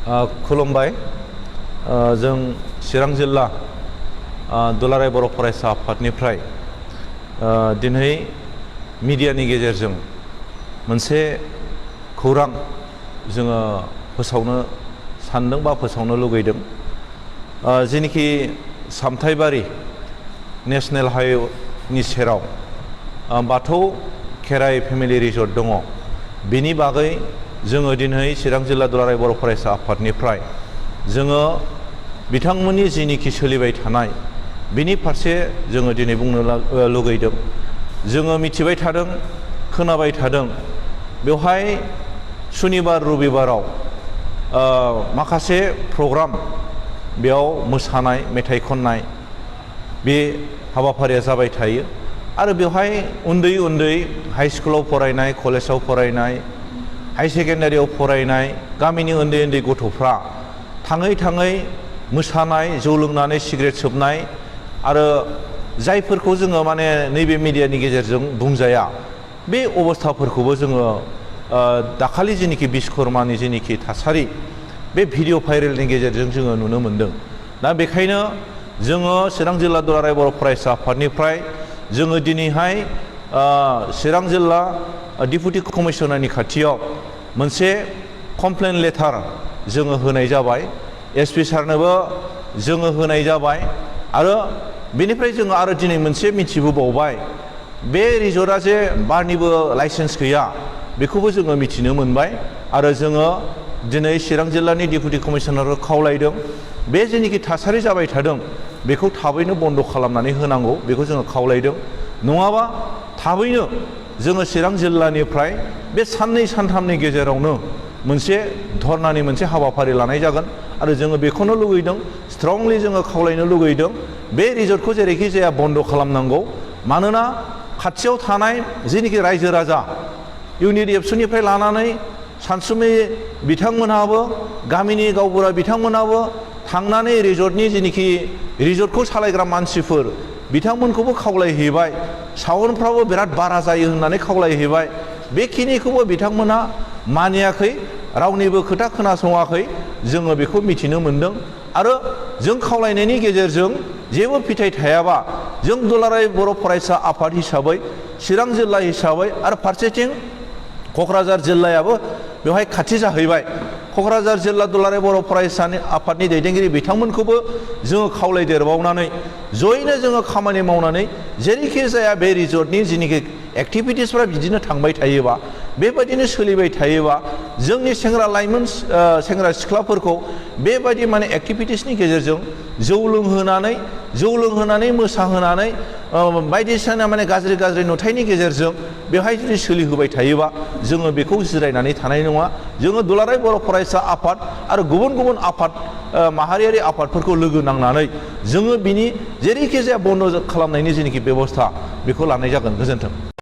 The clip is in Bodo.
खुलुमबाय। जों चिरां जिल्ला दुलाराय बर' फरायसा आफादनिफ्राय दिनै मिडियानि गेजेरजों मोनसे खौरां जोङो फोसावनो सानदों बा फोसावनो लुगैदों। जेनिखि सामथाइबारि नेशनेल हाइवेनि सेराव बाथौ खेराइ फेमिलि रिजर्ट दङ, बिनि बागै जोङो दिनै चिरां जिल्ला दुलाराय बर' फरायसा आफादनिफ्राय जोङो बिथांमोननि जेनिखि सोलिबाय थानाय बिनि फारसे जोङो दिनै बुंनो लुगैदों। जोङो मिथिबाय थादों, खोनाबाय थादों, बेवहाय सुनिबार रबिबाराव माखासे प्रग्राम, बेयाव मोसानाय, मेथाइ खननाय बे हाबाफारिया जाबाय थायो आरो बेवहाय उन्दै उन्दै हाइ स्कुलाव फरायनाय, कलेजाव फरायनाय, हाई सेकेन्डारियाव फरायनाय गामिनि उन्दै उन्दै गथ'फ्रा थाङै थाङै मोसानाय, जौ लोंनानै सिगारेट सोबनाय आरो जायफोरखौ जोङो माने नैबे मिडियानि गेजेरजों बुंजाया, बे अबस्थाफोरखौबो जोङो दाखालि जेनिखि बिश्वकर्मानि जेनिखि थासारि, बे भिडिअ भाइरेलनि गेजेरजों जोङो नुनो मोनदों। दा बेखायनो जोङो चिरां जिल्ला दुलाराय बर' फरायसा आफादनिफ्राय जोङो दिनैहाय चिरां जिल्ला डिपुटि कमिशनारनि खाथियाव मोनसे कमप्लेन लेटार जोङो होनाय जाबाय। एसपि सारनोबो जोङो होनाय जाबाय आरो बेनिफ्राय जोङो आरो दिनै मोनसे मिथिबोबावबाय, बे रिजर्टआ जे बारनिबो लाइसेन्स गैया, बेखौबो जोङो मिथिनो मोनबाय। आरो जोङो दिनै चिरां जिल्लानि डिपुटि कमिशनारखौ खावलायदों, बे जेनिखि थासारि जाबाय थादों बेखौ थाबैनो बन्द' खालामनानै होनांगौ, बेखौ जोङो खावलायदों। नङाबा थाबैनो जोङो चिरां जिल्लानिफ्राय बे साननै सानथामनि गेजेरावनो मोनसे धरनानि मोनसे हाबाफारि लानाय जागोन आरो जोङो बेखौनो लुगैदों, स्ट्रंलि जोङो खावलायनो लुगैदों, बे रिजर्टखौ जेरैखि जाया बन्द' खालामनांगौ। मानोना खाथियाव थानाय जेनिखि रायजो राजा, इउनिट एबसुनिफ्राय लानानै सानसुमै बिथांमोनहाबो, गामिनि गावबुरा बिथांमोनहाबो थांनानै रिजर्टनि जेनिखि रिजर्टखौ सालायग्रा मानसिफोर बिथांमोनखौबो खावलायहैबाय, साउन्डफ्राबो बिराद बारा जायो होननानै खावलायहैबाय। बेखिनिखौबो बिथांमोना मानियाखै, रावनिबो खोथा खोनासङाखै, जोङो बेखौ मिथिनो मोनदों। आरो जों खावलायनायनि गेजेरजों जेबो फिथाइ थायाबा, जों दुलाराय बर' फरायसा आफाद हिसाबै, चिरां जिल्ला हिसाबै आरो फारसेथिं क'क्राझार जिल्लायाबो बेवहाय खाथि जाहैबाय, क'क्राझार जिल्ला दुलाराय बर' फरायसानि आफादनि दैदेनगिरि बिथांमोनखौबो जोङो खावलायदेरबावनानै जयैनो जोङो खामानि मावनानै जेरैखि जाया बे रिजर्टनि जेनिखि एक्टिभिटिसफ्रा बिदिनो थांबाय थायोबा, बेबायदिनो सोलिबाय थायोबा, जोंनि सेंग्रा लाइमोन सेंग्रा सिख्लाफोरखौ बेबायदि माने एक्टिभिटिसनि गेजेरजों जौ लोंहोनानै मोसाहोनानै बायदिसिना माने गाज्रि गाज्रि नुथायनि गेजेरजों बेवहाय जुदि सोलिहोबाय थायोबा, जोङो बेखौ जिरायनानै थानाय नङा। जोङो दुलाराय बर' फरायसा आफाद आरो गुबुन गुबुन आफाद, माहारियारि आफादफोरखौ लोगो नांनानै जोङो बिनि जेरैखि जाया बन्द' खालामनायनि जेनिखि बेबस्था, बेखौ लानाय जागोन। गोजोन्थों।